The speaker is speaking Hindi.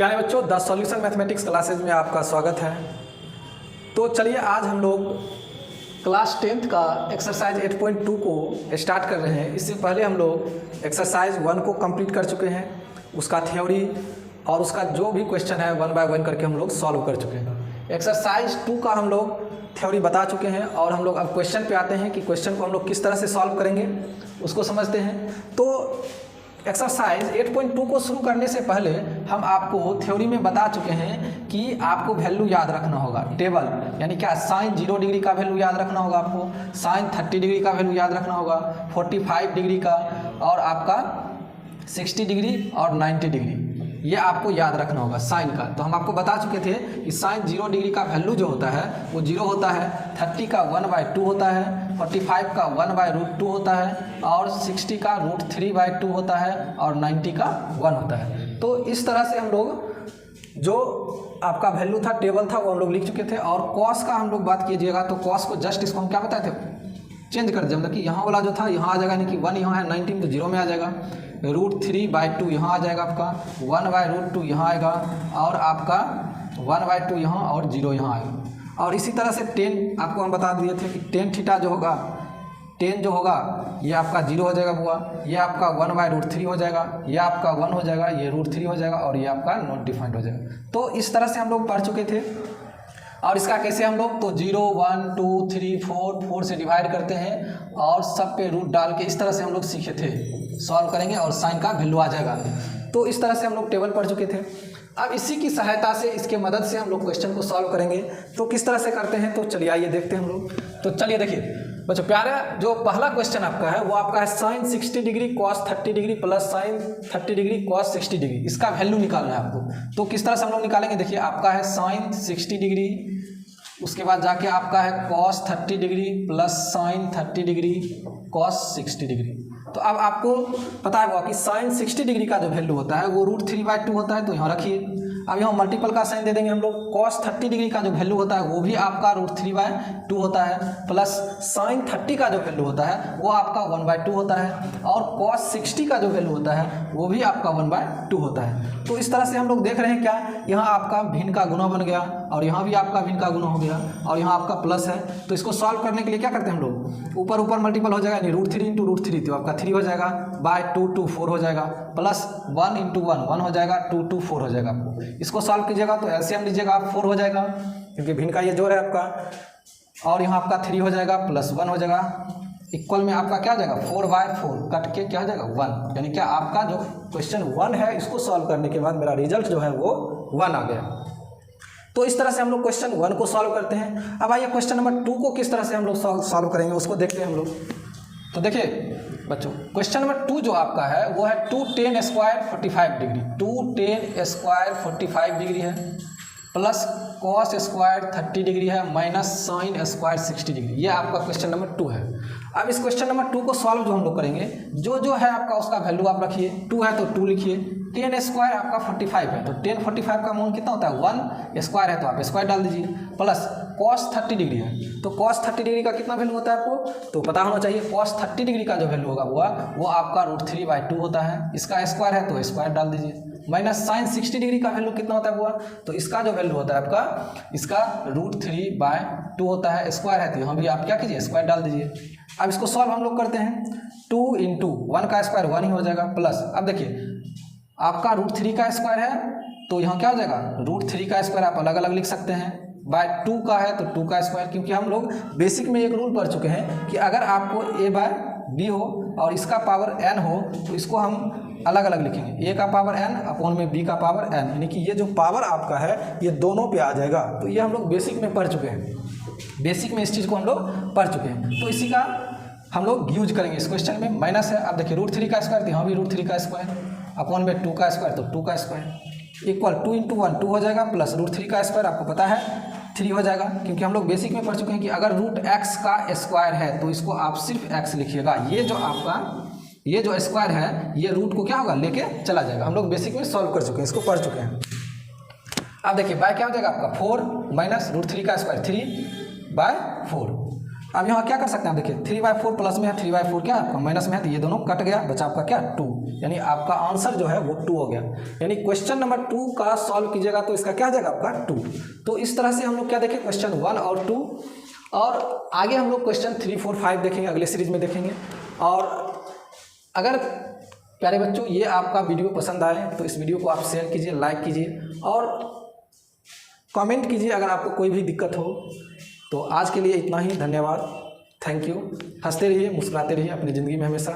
प्यारे बच्चों, द सॉल्यूशन मैथमेटिक्स क्लासेज में आपका स्वागत है। तो चलिए आज हम लोग क्लास 10th का एक्सरसाइज 8.2 को स्टार्ट कर रहे हैं। इससे पहले हम लोग एक्सरसाइज 1 को कंप्लीट कर चुके हैं, उसका थ्योरी और उसका जो भी क्वेश्चन है 1 बाय 1 करके हम लोग सॉल्व कर चुके हैं। एक्सरसाइज 2 का हम लोग थ्योरी बता चुके हैं और हम लोग अब क्वेश्चन पे आते हैं कि क्वेश्चन को हम लोग किस तरह से सॉल्व करेंगे उसको समझते हैं। तो एक्सरसाइज 8.2 को शुरू करने से पहले हम आपको थ्योरी में बता चुके हैं कि आपको वैल्यू याद रखना होगा। टेबल यानी क्या, साइन 0 डिग्री का वैल्यू याद रखना होगा, आपको साइन 30 डिग्री का वैल्यू याद रखना होगा, 45 डिग्री का और आपका 60 डिग्री और 90 डिग्री, ये आपको याद रखना होगा साइन का। तो हम आपको बता चुके थे कि साइन 0 डिग्री का वैल्यू जो होता है वो 0 होता है, 30 का 1/2 होता है, 45 का 1/√2 होता है और 60 का √3/2 होता है और 90 का 1 होता है। तो इस तरह से हम लोग जो आपका वैल्यू था, टेबल था, वो हम लोग लिख चुके थे। और कॉस का हम लोग बात कीजिएगा तो कॉस को जस्ट इसको हम क्या बताए थे, चेंज कर दिया। मतलब कि यहाँ वाला जो था यहाँ आ जाएगा, यानी कि 1 यहाँ है, 19 तो 0 में आ जाएगा, √3/2 यहाँ आ जाएगा, आपका 1/√2 यहाँ आएगा और आपका 1/2 यहाँ और 0 यहाँ आएगा। और इसी तरह से 10 आपको हम बता दिए थे कि tan थीटा जो होगा, tan जो होगा ये आपका 0 हो जाएगा बुआ, ये आपका 1/√3 हो जाएगा, ये आपका 1 हो जाएगा, ये √3 हो जाएगा और ये आपका नॉट डिफाइंड हो जाएगा। तो इस तरह से हम लोग पढ़ चुके थे। और इसका कैसे हम लोग तो 0 1 2 3 4 से डिवाइड करते हैं और सब पे रूट डाल के इस तरह से हम लोग सीखे थे, सॉल्व करेंगे और साइन का वैल्यू आ जाएगा। तो इस तरह से हम लोग टेबल पढ़ चुके थे। अब इसी की सहायता से, इसके मदद से हम लोग क्वेश्चन को सॉल्व करेंगे। तो किस तरह से करते हैं तो चलिए आइए देखते हैं हम लोग। तो चलिए देखिए बच्चों, प्यारा जो पहला क्वेश्चन आपका है वो आपका है sine 60 degree cos 30 degree plus sine 30 degree cos 60 degree, इसका वैल्यू निकालना है आपको। तो किस तरह से हम लोग निकालेंगे, देखिए आपका है साइन 60 डिग्री, उसके बाद जाके आपका है cos 30 degree plus sine 30 degree cos 60 degree. तो अब आपको पता है कि साइन 60 डिग्री का जो वैल्यू होता है वो √3/2 होता है, तो यहाँ रखिए। अब यहाँ मल्टीपल का साइन दे देंगे हम लोग। कॉस 30 डिग्री का जो वैल्यू होता है वो भी आपका √3/2 होता है, प्लस साइन 30 का जो वैल्यू होता है वो आपका 1/2 होता है और कॉस 60 का जो वैल्यू होता है वो भी आपका 1/2 होता है। तो इस तरह से हम लोग देख रहे हैं क्या, यहाँ आपका भिन्न का गुना बन गया और यहाँ भी आपका भिन्न का गुना हो गया और यहाँ आपका प्लस है। तो इसको सॉल्व करने के लिए क्या करते हैं हम लोग, ऊपर ऊपर मल्टीपल हो जाएगा, यानी √3 × √3 तो आपका 3 हो जाएगा, बाय 2 4 हो जाएगा, प्लस 1 × 1 हो जाएगा, 2 4 हो जाएगा। आपको इसको सॉल्व कीजिएगा तो एलसीएम लीजिएगा आप 4 हो जाएगा, क्योंकि भिन्न का ये जोड़ है आपका, और यहाँ आपका 3 हो जाएगा प्लस 1 हो जाएगा, इक्वल में आपका क्या हो जाएगा 4/4 कट के क्या हो जाएगा 1। यानी क्या आपका जो क्वेश्चन 1 है इसको सॉल्व करने के बाद मेरा रिजल्ट जो है वो 1 आ गया। तो इस तरह से हम लोग क्वेश्चन 1 को सॉल्व करते हैं। अब आइए क्वेश्चन नंबर 2 को किस तरह से हम लोग सॉल्व करेंगे उसको देखते हैं हम लोग। तो देखिए बच्चों, क्वेश्चन नंबर 2 जो आपका है वो है 2 tan square 45 degree, 2 tan square 45 degree है, प्लस कॉस स्क्वायर 30 डिग्री है, माइनस साइन स्क्वायर 60 डिग्री। ये आपका क्वेश्चन नंबर 2 है। अब इस क्वेश्चन नंबर 2 को सॉल्व जो हम लोग करेंगे, जो है आपका उसका वैल्यू आप रखिए। 2 है तो 2 लिखिए, tan स्क्वायर आपका 45 है तो tan 45 का मूल कितना होता है 1, स्क्वायर है तो आप स्क्वायर डाल दीजिए, प्लस कॉस 30 डिग्री है तो कॉस 30 डिग्री का कितना वैल्यू होता है आपको तो पता होना चाहिए। कॉस 30 डिग्री का जो वैल्यू होगा वो आपका √3/2 होता है, इसका स्क्वायर है तो स्क्वायर डाल दीजिए, माइनस साइन 60 डिग्री का वैल्यू कितना होता है बुआ, तो इसका जो वैल्यू होता है आपका, इसका √3/2 होता है, स्क्वायर है तो यहाँ भी आप क्या कीजिए स्क्वायर डाल दीजिए। अब इसको सॉल्व हम लोग करते हैं, 2 × 1 का स्क्वायर 1 ही हो जाएगा, प्लस अब देखिए आपका √3 का स्क्वायर है तो यहाँ क्या हो जाएगा √3 का स्क्वायर आप अलग अलग लिख सकते हैं, बाय 2 का है तो 2 का स्क्वायर, क्योंकि हम लोग बेसिक में एक रूल पढ़ चुके हैं कि अगर आपको a/b हो और इसका पावर n हो तो इसको हम अलग अलग लिखेंगे, a का पावर n अपॉन में b का पावर n, यानी कि ये जो पावर आपका है ये दोनों पे आ जाएगा। तो ये हम लोग बेसिक में पढ़ चुके हैं, बेसिक में इस चीज़ को हम लोग पढ़ चुके हैं। तो इसी का हम लोग यूज करेंगे इस क्वेश्चन में। माइनस है, अब देखिए √3 का स्क्वायर तो यहाँ भी √3 का स्क्वायर, अपॉन में 2 का स्क्वायर तो 2 का स्क्वायर, इक्वल 2 × 1 2 हो जाएगा, प्लस √3 का स्क्वायर आपको पता है 3 हो जाएगा, क्योंकि हम लोग बेसिक में पढ़ चुके हैं कि अगर √x का स्क्वायर है तो इसको आप सिर्फ x लिखिएगा, ये जो आपका ये जो स्क्वायर है ये रूट को क्या होगा लेके चला जाएगा। हम लोग बेसिक में सॉल्व कर चुके हैं, इसको पढ़ चुके हैं। अब देखिए बाय क्या हो जाएगा आपका 4 माइनस √3 का स्क्वायर 3/4। अब यहाँ क्या कर सकते हैं आप, देखिए 3/4 प्लस में है, 3/4 क्या आपका माइनस में है, तो ये दोनों कट गया, बचा आपका क्या 2, यानी आपका आंसर जो है वो 2 हो गया। यानी क्वेश्चन नंबर 2 का सॉल्व कीजिएगा तो इसका क्या आ जाएगा आपका 2। तो इस तरह से हम लोग क्या देखें, क्वेश्चन 1 और 2, और आगे हम लोग क्वेश्चन 3, 4, 5 देखेंगे, अगले सीरीज में देखेंगे। और अगर प्यारे बच्चों ये आपका वीडियो पसंद आए तो इस वीडियो को आप शेयर कीजिए, लाइक कीजिए और कमेंट कीजिए अगर आपको कोई भी दिक्कत हो। तो आज के लिए इतना ही, धन्यवाद, थैंक यू। हंसते रहिए, मुस्कुराते रहिए अपनी ज़िंदगी में हमेशा।